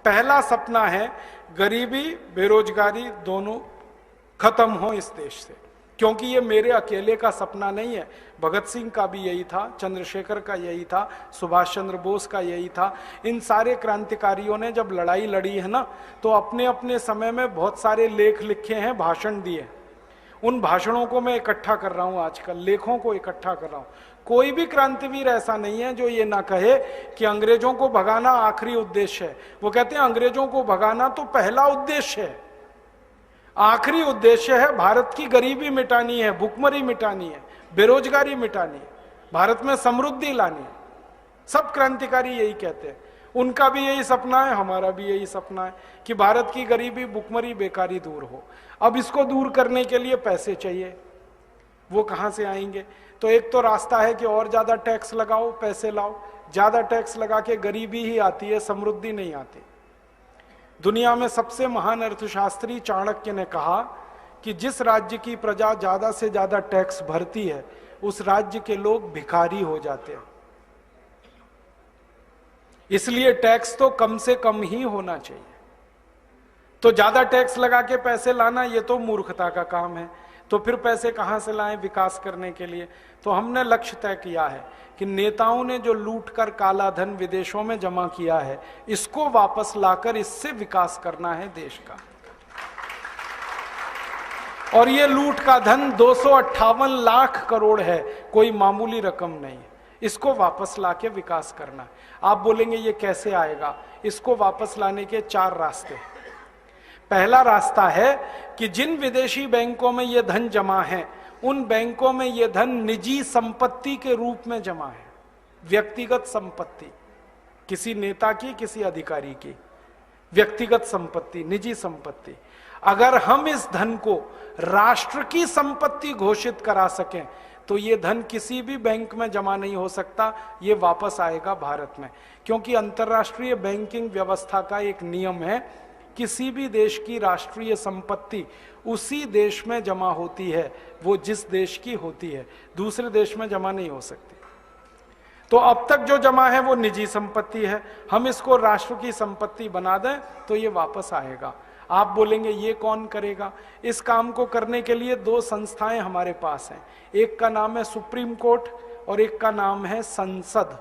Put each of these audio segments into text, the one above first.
पहला सपना है गरीबी बेरोजगारी दोनों खत्म हो इस देश से, क्योंकि ये मेरे अकेले का सपना नहीं है। भगत सिंह का भी यही था, चंद्रशेखर का यही था, सुभाष चंद्र बोस का यही था। इन सारे क्रांतिकारियों ने जब लड़ाई लड़ी है ना, तो अपने अपने समय में बहुत सारे लेख लिखे हैं, भाषण दिए। उन भाषणों को मैं इकट्ठा कर रहा हूं आजकल, लेखों को इकट्ठा कर रहा हूं। कोई भी क्रांतिवीर ऐसा नहीं है जो ये ना कहे कि अंग्रेजों को भगाना आखिरी उद्देश्य है। वो कहते हैं अंग्रेजों को भगाना तो पहला उद्देश्य है, आखिरी उद्देश्य है भारत की गरीबी मिटानी है, भुखमरी मिटानी है, बेरोजगारी मिटानी है, भारत में समृद्धि लानी है। सब क्रांतिकारी यही कहते हैं, उनका भी यही सपना है, हमारा भी यही सपना है कि भारत की गरीबी भुखमरी बेकारी दूर हो। अब इसको दूर करने के लिए पैसे चाहिए, वो कहां से आएंगे? तो एक तो रास्ता है कि और ज्यादा टैक्स लगाओ, पैसे लाओ। ज्यादा टैक्स लगा के गरीबी ही आती है, समृद्धि नहीं आती। दुनिया में सबसे महान अर्थशास्त्री चाणक्य ने कहा कि जिस राज्य की प्रजा ज्यादा से ज्यादा टैक्स भरती है उस राज्य के लोग भिखारी हो जाते हैं। इसलिए टैक्स तो कम से कम ही होना चाहिए। तो ज्यादा टैक्स लगा के पैसे लाना ये तो मूर्खता का काम है। तो फिर पैसे कहां से लाएं विकास करने के लिए? तो हमने लक्ष्य तय किया है कि नेताओं ने जो लूट कर काला धन विदेशों में जमा किया है, इसको वापस लाकर इससे विकास करना है देश का। और ये लूट का धन 258 लाख करोड़ है, कोई मामूली रकम नहीं है। इसको वापस लाके विकास करना है। आप बोलेंगे ये कैसे आएगा? इसको वापस लाने के 4 रास्ते हैं। पहला रास्ता है कि जिन विदेशी बैंकों में यह धन जमा है, उन बैंकों में यह धन निजी संपत्ति के रूप में जमा है। व्यक्तिगत संपत्ति, किसी नेता की, किसी अधिकारी की व्यक्तिगत संपत्ति, निजी संपत्ति। अगर हम इस धन को राष्ट्र की संपत्ति घोषित करा सकें तो ये धन किसी भी बैंक में जमा नहीं हो सकता, ये वापस आएगा भारत में। क्योंकि अंतर्राष्ट्रीय बैंकिंग व्यवस्था का एक नियम है, किसी भी देश की राष्ट्रीय संपत्ति उसी देश में जमा होती है वो जिस देश की होती है, दूसरे देश में जमा नहीं हो सकती। तो अब तक जो जमा है वो निजी संपत्ति है, हम इसको राष्ट्र की संपत्ति बना दें तो ये वापस आएगा। आप बोलेंगे ये कौन करेगा? इस काम को करने के लिए 2 संस्थाएं हमारे पास हैं। एक का नाम है सुप्रीम कोर्ट और एक का नाम है संसद।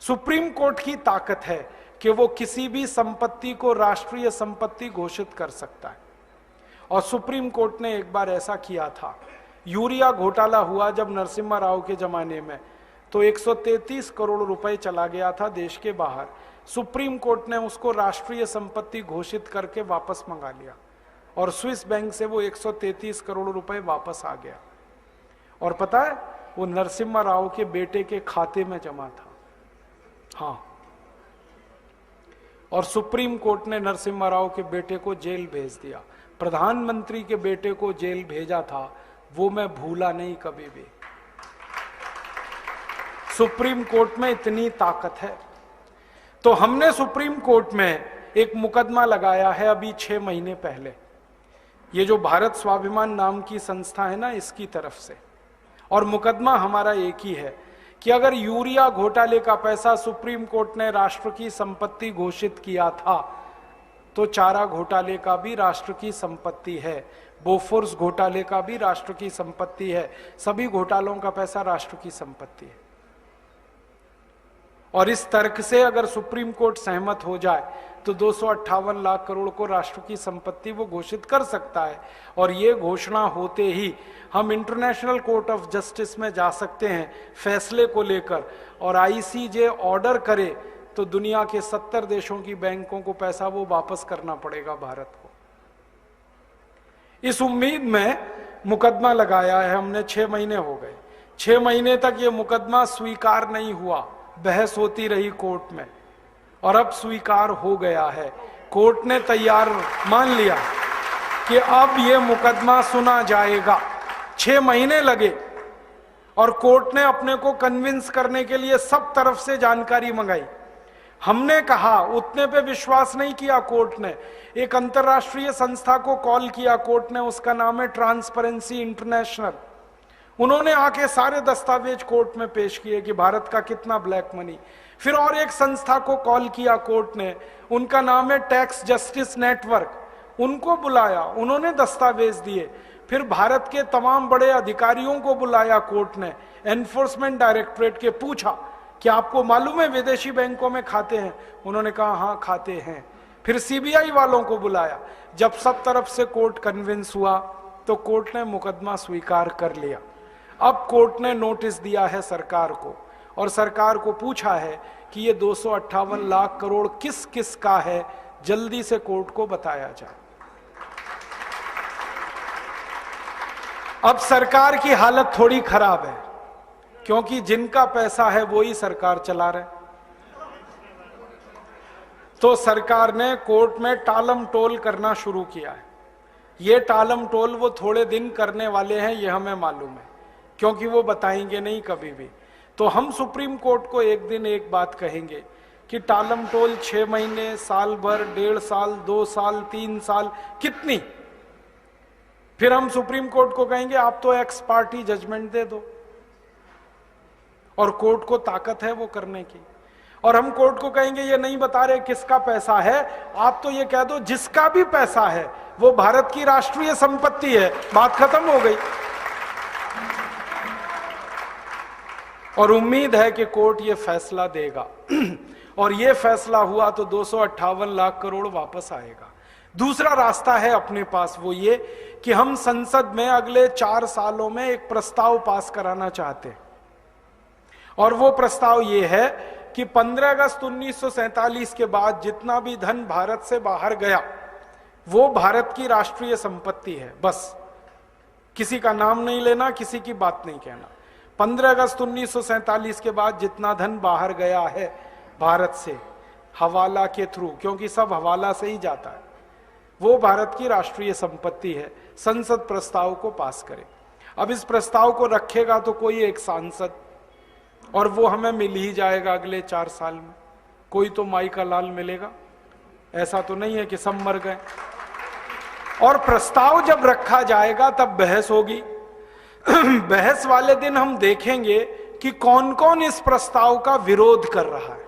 सुप्रीम कोर्ट की ताकत है कि वो किसी भी संपत्ति को राष्ट्रीय संपत्ति घोषित कर सकता है। और सुप्रीम कोर्ट ने एक बार ऐसा किया था। यूरिया घोटाला हुआ जब नरसिम्हा राव के जमाने में, तो 133 करोड़ रुपए चला गया था देश के बाहर। सुप्रीम कोर्ट ने उसको राष्ट्रीय संपत्ति घोषित करके वापस मंगा लिया और स्विस बैंक से वो 133 करोड़ रुपए वापस आ गया। और पता है वो नरसिम्हा राव के बेटे के खाते में जमा था। हाँ, और सुप्रीम कोर्ट ने नरसिम्हा राव के बेटे को जेल भेज दिया। प्रधानमंत्री के बेटे को जेल भेजा था, वो मैं भूला नहीं कभी भी। सुप्रीम कोर्ट में इतनी ताकत है। तो हमने सुप्रीम कोर्ट में एक मुकदमा लगाया है अभी 6 महीने पहले, ये जो भारत स्वाभिमान नाम की संस्था है ना, इसकी तरफ से। और मुकदमा हमारा एक ही है कि अगर यूरिया घोटाले का पैसा सुप्रीम कोर्ट ने राष्ट्र की संपत्ति घोषित किया था तो चारा घोटाले का भी राष्ट्र की संपत्ति है, बोफोर्स घोटाले का भी राष्ट्र की संपत्ति है, सभी घोटालों का पैसा राष्ट्र की संपत्ति है। और इस तर्क से अगर सुप्रीम कोर्ट सहमत हो जाए तो 258 लाख करोड़ को राष्ट्र की संपत्ति वो घोषित कर सकता है। और ये घोषणा होते ही हम इंटरनेशनल कोर्ट ऑफ जस्टिस में जा सकते हैं फैसले को लेकर, और आईसीजे ऑर्डर करे तो दुनिया के 70 देशों की बैंकों को पैसा वो वापस करना पड़ेगा भारत को। इस उम्मीद में मुकदमा लगाया है हमने। 6 महीने हो गए। 6 महीने तक ये मुकदमा स्वीकार नहीं हुआ, बहस होती रही कोर्ट में, और अब स्वीकार हो गया है। कोर्ट ने तैयार मान लिया कि अब ये मुकदमा सुना जाएगा। 6 महीने लगे और कोर्ट ने अपने को कन्विंस करने के लिए सब तरफ से जानकारी मंगाई। हमने कहा, उतने पे विश्वास नहीं किया कोर्ट ने। एक अंतर्राष्ट्रीय संस्था को कॉल किया कोर्ट ने, उसका नाम है ट्रांसपेरेंसी इंटरनेशनल। उन्होंने आके सारे दस्तावेज कोर्ट में पेश किए कि भारत का कितना ब्लैक मनी। फिर और एक संस्था को कॉल किया कोर्ट ने, उनका नाम है टैक्स जस्टिस नेटवर्क, उनको बुलाया, उन्होंने दस्तावेज दिए। फिर भारत के तमाम बड़े अधिकारियों को बुलाया कोर्ट ने, एनफोर्समेंट डायरेक्टरेट के, पूछा कि आपको मालूम है विदेशी बैंकों में खाते हैं? उन्होंने कहा हाँ खाते हैं। फिर सीबीआई वालों को बुलाया। जब सब तरफ से कोर्ट कन्विंस हुआ तो कोर्ट ने मुकदमा स्वीकार कर लिया। अब कोर्ट ने नोटिस दिया है सरकार को, और सरकार को पूछा है कि ये 258 लाख करोड़ किस किस का है, जल्दी से कोर्ट को बताया जाए। अब सरकार की हालत थोड़ी खराब है, क्योंकि जिनका पैसा है वो ही सरकार चला रहे। तो सरकार ने कोर्ट में टालम टोल करना शुरू किया है। ये टालम टोल वो थोड़े दिन करने वाले हैं, ये हमें मालूम है, क्योंकि वो बताएंगे नहीं कभी भी। तो हम सुप्रीम कोर्ट को एक दिन एक बात कहेंगे कि टालम टोल 6 महीने, साल भर, 1.5 साल, 2 साल, 3 साल, कितनी? फिर हम सुप्रीम कोर्ट को कहेंगे आप तो एक्स पार्टी जजमेंट दे दो, और कोर्ट को ताकत है वो करने की। और हम कोर्ट को कहेंगे ये नहीं बता रहे किसका पैसा है, आप तो ये कह दो जिसका भी पैसा है वो भारत की राष्ट्रीय संपत्ति है, बात खत्म हो गई। और उम्मीद है कि कोर्ट ये फैसला देगा और ये फैसला हुआ तो 258 लाख करोड़ वापस आएगा। दूसरा रास्ता है अपने पास, वो ये कि हम संसद में अगले 4 सालों में एक प्रस्ताव पास कराना चाहते हैं, और वो प्रस्ताव ये है कि 15 अगस्त 1947 के बाद जितना भी धन भारत से बाहर गया वो भारत की राष्ट्रीय संपत्ति है, बस। किसी का नाम नहीं लेना, किसी की बात नहीं कहना। 15 अगस्त 1947 के बाद जितना धन बाहर गया है भारत से हवाला के थ्रू, क्योंकि सब हवाला से ही जाता है, वो भारत की राष्ट्रीय संपत्ति है। संसद प्रस्ताव को पास करे। अब इस प्रस्ताव को रखेगा तो कोई एक सांसद, और वो हमें मिल ही जाएगा अगले 4 साल में। कोई तो माई का लाल मिलेगा, ऐसा तो नहीं है कि सब मर गए। और प्रस्ताव जब रखा जाएगा तब बहस होगी। बहस वाले दिन हम देखेंगे कि कौन कौन इस प्रस्ताव का विरोध कर रहा है।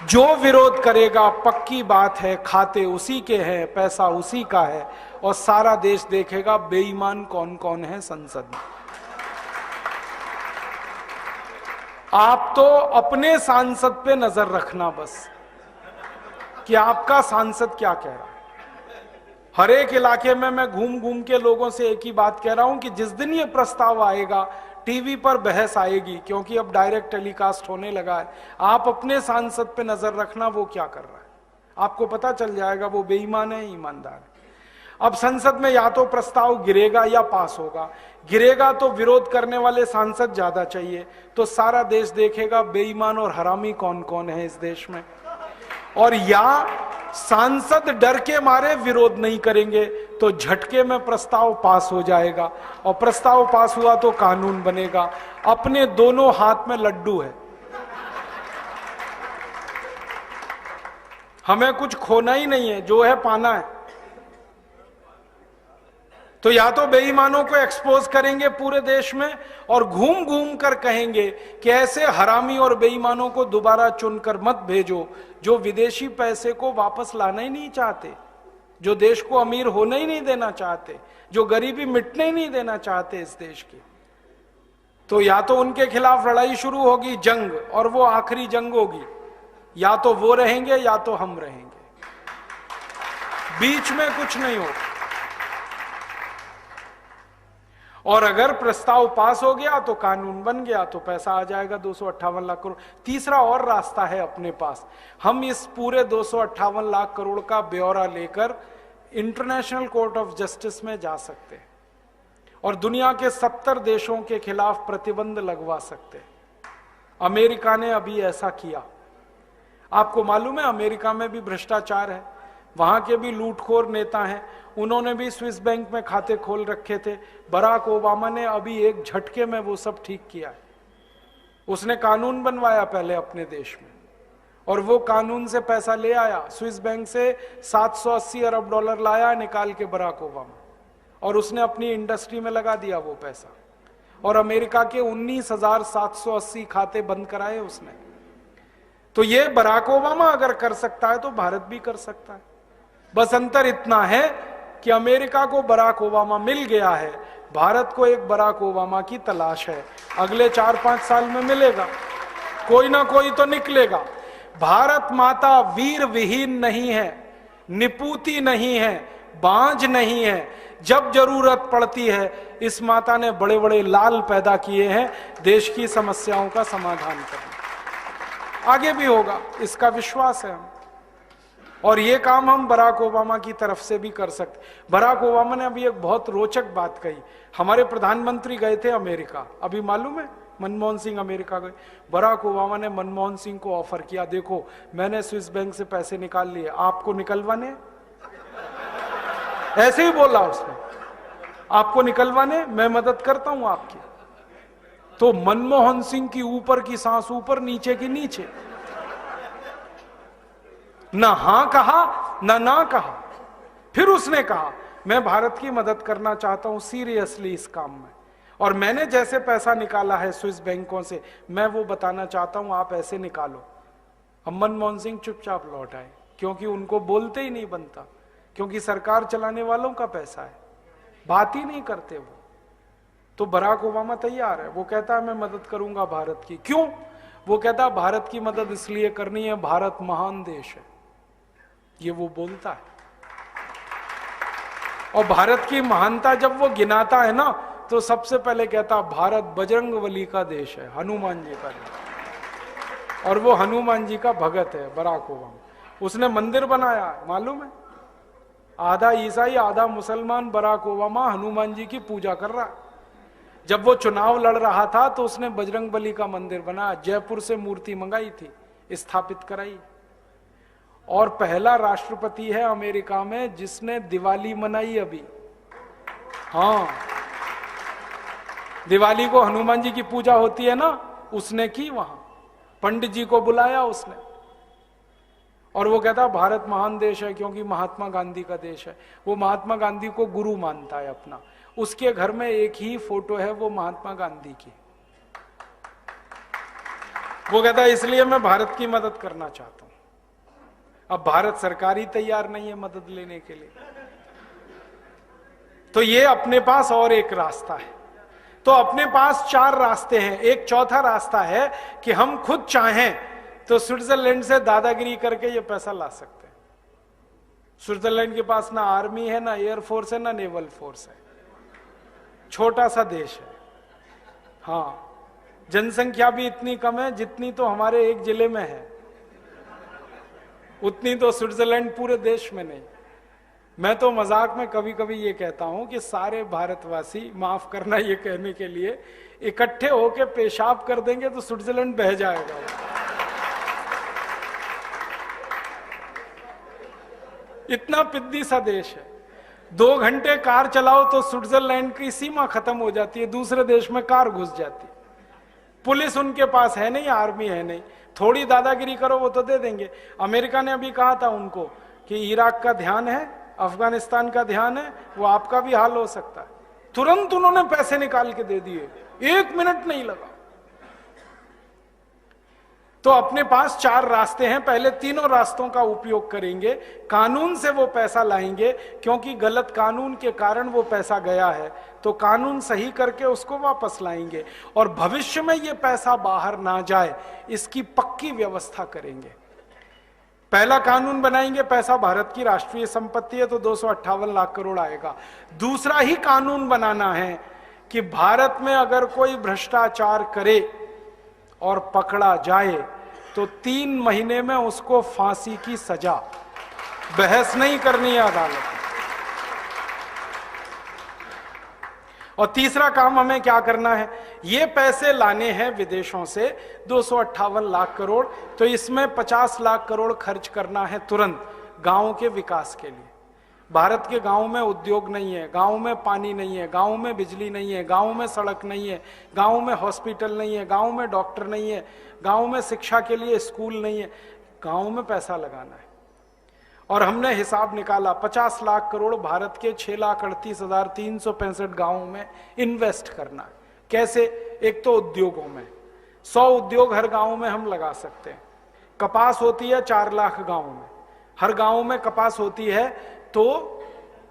जो विरोध करेगा पक्की बात है खाते उसी के हैं, पैसा उसी का है, और सारा देश देखेगा बेईमान कौन कौन है संसद में। आप तो अपने सांसद पे नजर रखना बस, कि आपका सांसद क्या कह रहा है। हर एक इलाके में मैं घूम घूम के लोगों से एक ही बात कह रहा हूं कि जिस दिन ये प्रस्ताव आएगा टीवी पर बहस आएगी, क्योंकि अब डायरेक्ट टेलीकास्ट होने लगा है। आप अपने सांसद पे नजर रखना वो क्या कर रहा है, आपको पता चल जाएगा वो बेईमान है ईमानदार है। अब संसद में या तो प्रस्ताव गिरेगा या पास होगा। गिरेगा तो विरोध करने वाले सांसद ज्यादा चाहिए, तो सारा देश देखेगा बेईमान और हरामी कौन कौन है इस देश में। और या सांसद डर के मारे विरोध नहीं करेंगे तो झटके में प्रस्ताव पास हो जाएगा, और प्रस्ताव पास हुआ तो कानून बनेगा। अपने दोनों हाथ में लड्डू है, हमें कुछ खोना ही नहीं है, जो है पाना है। तो या तो बेईमानों को एक्सपोज करेंगे पूरे देश में, और घूम घूम कर कहेंगे कि ऐसे हरामी और बेईमानों को दोबारा चुनकर मत भेजो, जो विदेशी पैसे को वापस लाना ही नहीं चाहते, जो देश को अमीर होने ही नहीं देना चाहते, जो गरीबी मिटने ही नहीं देना चाहते इस देश की। तो या तो उनके खिलाफ लड़ाई शुरू होगी, जंग, और वो आखिरी जंग होगी। या तो वो रहेंगे या तो हम रहेंगे, बीच में कुछ नहीं होगा। और अगर प्रस्ताव पास हो गया तो कानून बन गया, तो पैसा आ जाएगा 258 लाख करोड़। तीसरा और रास्ता है अपने पास, हम इस पूरे 258 लाख करोड़ का ब्यौरा लेकर इंटरनेशनल कोर्ट ऑफ जस्टिस में जा सकते हैं और दुनिया के 70 देशों के खिलाफ प्रतिबंध लगवा सकते हैं। अमेरिका ने अभी ऐसा किया। आपको मालूम है अमेरिका में भी भ्रष्टाचार है, वहां के भी लूटखोर नेता हैं, उन्होंने भी स्विस बैंक में खाते खोल रखे थे। बराक ओबामा ने अभी एक झटके में वो सब ठीक किया है। उसने कानून बनवाया पहले अपने देश में, और वो कानून से पैसा ले आया। स्विस बैंक से 780 अरब डॉलर लाया निकाल के बराक ओबामा, और उसने अपनी इंडस्ट्री में लगा दिया वो पैसा। और अमेरिका के 19,780 खाते बंद कराए उसने। तो ये बराक ओबामा अगर कर सकता है तो भारत भी कर सकता है। बस अंतर इतना है कि अमेरिका को बराक ओबामा मिल गया है, भारत को एक बराक ओबामा की तलाश है। अगले 4-5 साल में मिलेगा, कोई ना कोई तो निकलेगा। भारत माता वीर विहीन नहीं है, निपूती नहीं है, बांझ नहीं है। जब जरूरत पड़ती है इस माता ने बड़े बड़े लाल पैदा किए हैं देश की समस्याओं का समाधान करने। आगे भी होगा, इसका विश्वास है हम। और ये काम हम बराक ओबामा की तरफ से भी कर सकते। बराक ओबामा ने अभी एक बहुत रोचक बात कही। हमारे प्रधानमंत्री गए थे अमेरिका, अभी मालूम है मनमोहन सिंह अमेरिका गए। बराक ओबामा ने मनमोहन सिंह को ऑफर किया, देखो मैंने स्विस बैंक से पैसे निकाल लिए, आपको निकलवाने? ऐसे ही बोला उसने, आपको निकलवाने, मैं मदद करता हूं आपकी। तो मनमोहन सिंह की ऊपर की सांस ऊपर, नीचे की नीचे, ना हां कहा ना कहा। फिर उसने कहा मैं भारत की मदद करना चाहता हूं सीरियसली इस काम में, और मैंने जैसे पैसा निकाला है स्विस बैंकों से मैं वो बताना चाहता हूं, आप ऐसे निकालो। अब मनमोहन सिंह चुपचाप लौट आए, क्योंकि उनको बोलते ही नहीं बनता, क्योंकि सरकार चलाने वालों का पैसा है, बात ही नहीं करते वो। तो बराक ओबामा तैयार है, वो कहता है मैं मदद करूंगा भारत की। क्यों? वो कहता है भारत की मदद इसलिए करनी है, भारत महान देश है, ये वो बोलता है। और भारत की महानता जब वो गिनाता है ना, तो सबसे पहले कहता भारत बजरंगबली का देश है, हनुमान जी का देश। और वो हनुमान जी का भगत है बराक ओबामा। उसने मंदिर बनाया, मालूम है, आधा ईसाई आधा मुसलमान बराक ओबामा हनुमान जी की पूजा कर रहा है। जब वो चुनाव लड़ रहा था तो उसने बजरंगबली का मंदिर बनाया, जयपुर से मूर्ति मंगाई थी, स्थापित कराई। और पहला राष्ट्रपति है अमेरिका में जिसने दिवाली मनाई अभी। हाँ, दिवाली को हनुमान जी की पूजा होती है ना, उसने की वहां, पंडित जी को बुलाया उसने। और वो कहता भारत महान देश है क्योंकि महात्मा गांधी का देश है। वो महात्मा गांधी को गुरु मानता है अपना। उसके घर में एक ही फोटो है, वो महात्मा गांधी की। वो कहता है इसलिए मैं भारत की मदद करना चाहता हूं। अब भारत सरकार ही तैयार नहीं है मदद लेने के लिए। तो ये अपने पास और एक रास्ता है। तो अपने पास 4 रास्ते हैं। एक चौथा रास्ता है कि हम खुद चाहें तो स्विट्जरलैंड से दादागिरी करके ये पैसा ला सकते हैं। स्विट्जरलैंड के पास ना आर्मी है, ना एयरफोर्स है, ना नेवल फोर्स है, छोटा सा देश है। हाँ, जनसंख्या भी इतनी कम है जितनी तो हमारे एक जिले में है, उतनी तो स्विट्जरलैंड पूरे देश में नहीं। मैं तो मजाक में कभी कभी ये कहता हूं कि सारे भारतवासी, माफ करना ये कहने के लिए, इकट्ठे होके पेशाब कर देंगे तो स्विट्जरलैंड बह जाएगा। इतना पिद्दी सा देश है। 2 घंटे कार चलाओ तो स्विट्जरलैंड की सीमा खत्म हो जाती है, दूसरे देश में कार घुस जाती है। पुलिस उनके पास है नहीं, आर्मी है नहीं, थोड़ी दादागिरी करो वो तो दे देंगे। अमेरिका ने अभी कहा था उनको कि इराक का ध्यान है, अफगानिस्तान का ध्यान है, वो आपका भी हाल हो सकता है। तुरंत उन्होंने पैसे निकाल के दे दिए, 1 मिनट नहीं लगा। तो अपने पास 4 रास्ते हैं। पहले तीनों रास्तों का उपयोग करेंगे, कानून से वो पैसा लाएंगे, क्योंकि गलत कानून के कारण वो पैसा गया है, तो कानून सही करके उसको वापस लाएंगे। और भविष्य में ये पैसा बाहर ना जाए इसकी पक्की व्यवस्था करेंगे। पहला कानून बनाएंगे, पैसा भारत की राष्ट्रीय संपत्ति है तो 258 लाख करोड़ आएगा। दूसरा ही कानून बनाना है कि भारत में अगर कोई भ्रष्टाचार करे और पकड़ा जाए तो 3 महीने में उसको फांसी की सजा, बहस नहीं करनी है अदालत में। और तीसरा काम हमें क्या करना है, ये पैसे लाने हैं विदेशों से 258 लाख करोड़, तो इसमें 50 लाख करोड़ खर्च करना है तुरंत गांवों के विकास के लिए। भारत के गांव में उद्योग नहीं है, गांव में पानी नहीं है, गांव में बिजली नहीं है, गांव में सड़क नहीं है, गांव में हॉस्पिटल नहीं है, गांव में डॉक्टर नहीं है, गांव में शिक्षा के लिए स्कूल नहीं है। गांव में पैसा लगाना है। और हमने हिसाब निकाला, 50 लाख करोड़ भारत के 6,38,365 गांवों में इन्वेस्ट करना है। कैसे? एक तो उद्योगों में 100 उद्योग हर गांव में हम लगा सकते हैं। कपास होती है 4 लाख गांव में, हर गांव में कपास होती है, तो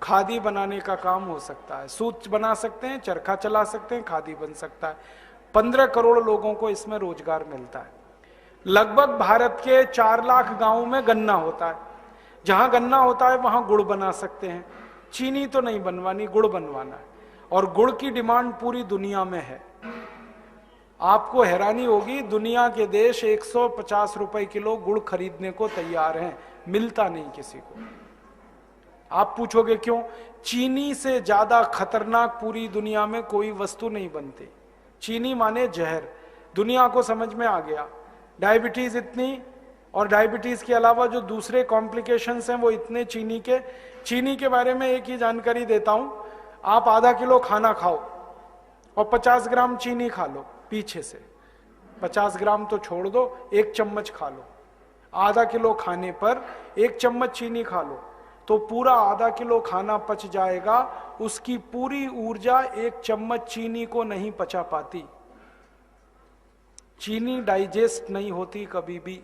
खादी बनाने का काम हो सकता है, सूत बना सकते हैं, चरखा चला सकते हैं, खादी बन सकता है। 15 करोड़ लोगों को इसमें रोजगार मिलता है। लगभग भारत के 4 लाख गांवों में गन्ना होता है, जहां गन्ना होता है वहां गुड़ बना सकते हैं। चीनी तो नहीं बनवानी, गुड़ बनवाना है, और गुड़ की डिमांड पूरी दुनिया में है। आपको हैरानी होगी, दुनिया के देश 150 रुपए किलो गुड़ खरीदने को तैयार हैं, मिलता नहीं किसी को। आप पूछोगे क्यों? चीनी से ज्यादा खतरनाक पूरी दुनिया में कोई वस्तु नहीं बनती। चीनी माने जहर, दुनिया को समझ में आ गया। डायबिटीज इतनी, और डायबिटीज के अलावा जो दूसरे कॉम्प्लिकेशंस हैं वो इतने चीनी के बारे में एक ही जानकारी देता हूं। आप आधा किलो खाना खाओ और 50 ग्राम चीनी खा लो पीछे से, 50 ग्राम तो छोड़ दो, 1 चम्मच खा लो। आधा किलो खाने पर 1 चम्मच चीनी खा लो तो पूरा आधा किलो खाना पच जाएगा। उसकी पूरी ऊर्जा 1 चम्मच चीनी को नहीं पचा पाती। चीनी डाइजेस्ट नहीं होती कभी भी।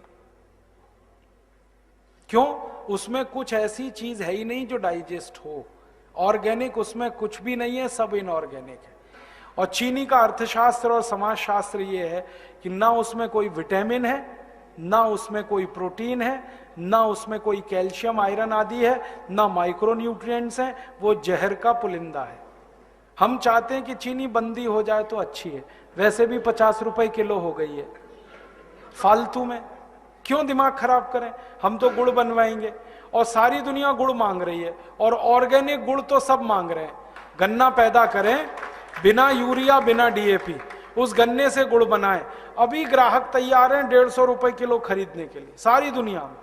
क्यों? उसमें कुछ ऐसी चीज है ही नहीं जो डाइजेस्ट हो। ऑर्गेनिक उसमें कुछ भी नहीं है, सब इनऑर्गेनिक है। और चीनी का अर्थशास्त्र और समाजशास्त्र ये है कि ना उसमें कोई विटामिन है, ना उसमें कोई प्रोटीन है, ना उसमें कोई कैल्शियम आयरन आदि है, ना माइक्रो न्यूट्रिएंट्स हैं। वो जहर का पुलिंदा है। हम चाहते हैं कि चीनी बंदी हो जाए तो अच्छी है, वैसे भी 50 रुपए किलो हो गई है फालतू में। क्यों दिमाग खराब करें? हम तो गुड़ बनवाएंगे, और सारी दुनिया गुड़ मांग रही है, और ऑर्गेनिक गुड़ तो सब मांग रहे हैं। गन्ना पैदा करें बिना यूरिया बिना डीएपी, उस गन्ने से गुड़ बनाएं। अभी ग्राहक तैयार हैं 150 रुपए किलो खरीदने के लिए सारी दुनिया में।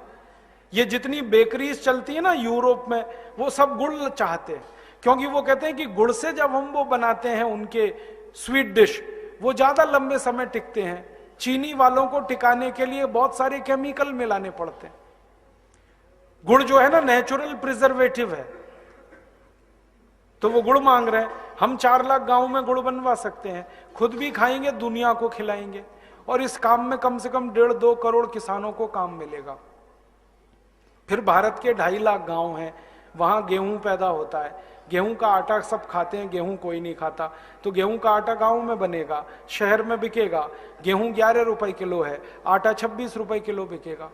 ये जितनी बेकरीज चलती है ना यूरोप में, वो सब गुड़ चाहते हैं, क्योंकि वो कहते हैं कि गुड़ से जब हम वो बनाते हैं उनके स्वीट डिश, वो ज्यादा लंबे समय टिकते हैं। चीनी वालों को टिकाने के लिए बहुत सारे केमिकल मिलाने पड़ते हैं। गुड़ जो है ना नेचुरल प्रिजर्वेटिव है, तो वो गुड़ मांग रहे हैं। हम 4 लाख गांव में गुड़ बनवा सकते हैं, खुद भी खाएंगे, दुनिया को खिलाएंगे, और इस काम में कम से कम 1.5-2 करोड़ किसानों को काम मिलेगा। फिर भारत के 2.5 लाख गांव हैं, वहां गेहूं पैदा होता है। गेहूं का आटा सब खाते हैं, गेहूं कोई नहीं खाता, तो गेहूं का आटा गांव में बनेगा, शहर में बिकेगा। गेहूं 11 रुपए किलो है, आटा 26 रुपए किलो बिकेगा,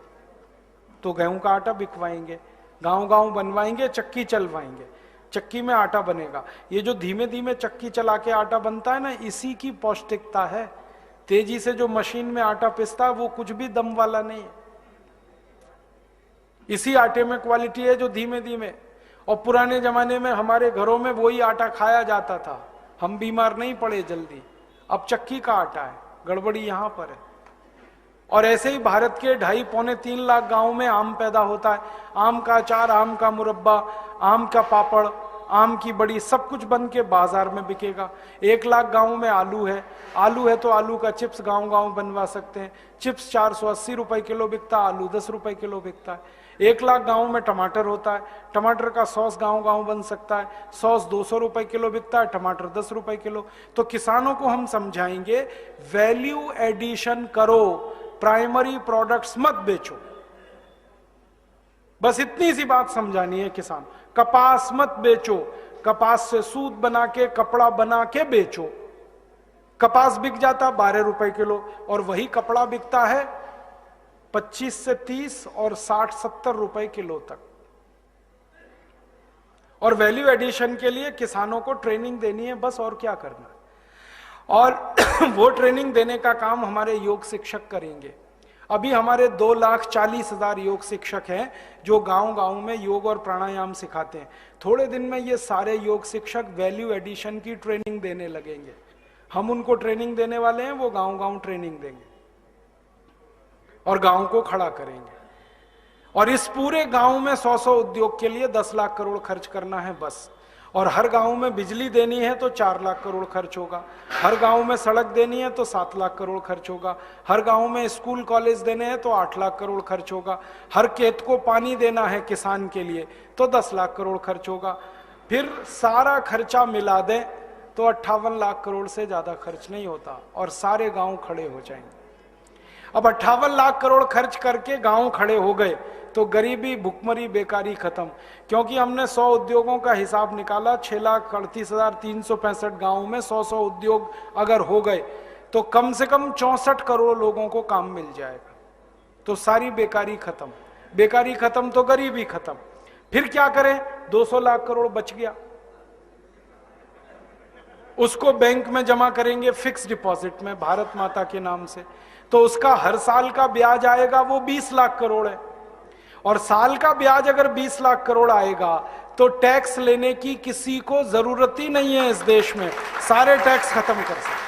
तो गेहूं का आटा बिकवाएंगे, गांव गांव बनवाएंगे, चक्की चलवाएंगे, चक्की में आटा बनेगा। ये जो धीमे धीमे चक्की चला के आटा बनता है ना, इसी की पौष्टिकता है। तेजी से जो मशीन में आटा पिसता है वो कुछ भी दम वाला नहीं है। इसी आटे में क्वालिटी है जो धीमे धीमे, और पुराने जमाने में हमारे घरों में वही आटा खाया जाता था, हम बीमार नहीं पड़े जल्दी। अब चक्की का आटा है, गड़बड़ी यहां पर है। और ऐसे ही भारत के 2.5-3 लाख गांव में आम पैदा होता है। आम का अचार, आम का मुरब्बा, आम का पापड़, आम की बड़ी, सब कुछ बन के बाजार में बिकेगा। 1 लाख गांव में आलू है तो आलू का चिप्स गांव गांव बनवा सकते हैं। चिप्स 480 रुपए किलो बिकता, आलू 10 रुपए किलो बिकता है। 1 लाख गांव में टमाटर होता है, टमाटर का सॉस गांव गांव बन सकता है। सॉस 200 रुपए किलो बिकता है, टमाटर 10 रुपए किलो। तो किसानों को हम समझाएंगे वैल्यू एडिशन करो, प्राइमरी प्रोडक्ट्स मत बेचो। बस इतनी सी बात समझानी है किसान। कपास मत बेचो, कपास से सूत बना के, कपड़ा बना के बेचो। कपास बिक जाता 12 रुपए किलो, और वही कपड़ा बिकता है 25 से 30 और 60-70 रुपए किलो तक। और वैल्यू एडिशन के लिए किसानों को ट्रेनिंग देनी है बस, और क्या करना है। और वो ट्रेनिंग देने का काम हमारे योग शिक्षक करेंगे। अभी हमारे 2,40,000 योग शिक्षक हैं जो गांव गांव में योग और प्राणायाम सिखाते हैं। थोड़े दिन में ये सारे योग शिक्षक वैल्यू एडिशन की ट्रेनिंग देने लगेंगे। हम उनको ट्रेनिंग देने वाले हैं, वो गांव गांव ट्रेनिंग देंगे और गांव को खड़ा करेंगे। और इस पूरे गांव में 100-100 उद्योग के लिए 10 लाख करोड़ खर्च करना है बस। और हर गांव में बिजली देनी है तो 4 लाख करोड़ खर्च होगा। हर गांव में सड़क देनी है तो 7 लाख करोड़ खर्च होगा। हर गांव में स्कूल कॉलेज देने हैं तो 8 लाख करोड़ खर्च होगा। हर खेत को पानी देना है किसान के लिए तो 10 लाख करोड़ खर्च होगा। फिर सारा खर्चा मिला दें तो 58 लाख करोड़ से ज्यादा खर्च नहीं होता और सारे गांव खड़े हो जाएंगे। अब 58 लाख करोड़ खर्च करके गांव खड़े हो गए तो गरीबी, भुखमरी, बेकारी खत्म। क्योंकि हमने 100 उद्योगों का हिसाब निकाला, 6,38,365 गांवों में 100 उद्योग अगर हो गए तो कम से कम 64 करोड़ लोगों को काम मिल जाएगा। तो सारी बेकारी खत्म, बेकारी खत्म तो गरीबी खत्म। फिर क्या करें? 200 लाख करोड़ बच गया, उसको बैंक में जमा करेंगे फिक्स डिपॉजिट में भारत माता के नाम से, तो उसका हर साल का ब्याज आएगा वो 20 लाख करोड़ है। और साल का ब्याज अगर 20 लाख करोड़ आएगा तो टैक्स लेने की किसी को जरूरत ही नहीं है इस देश में, सारे टैक्स खत्म कर सकते।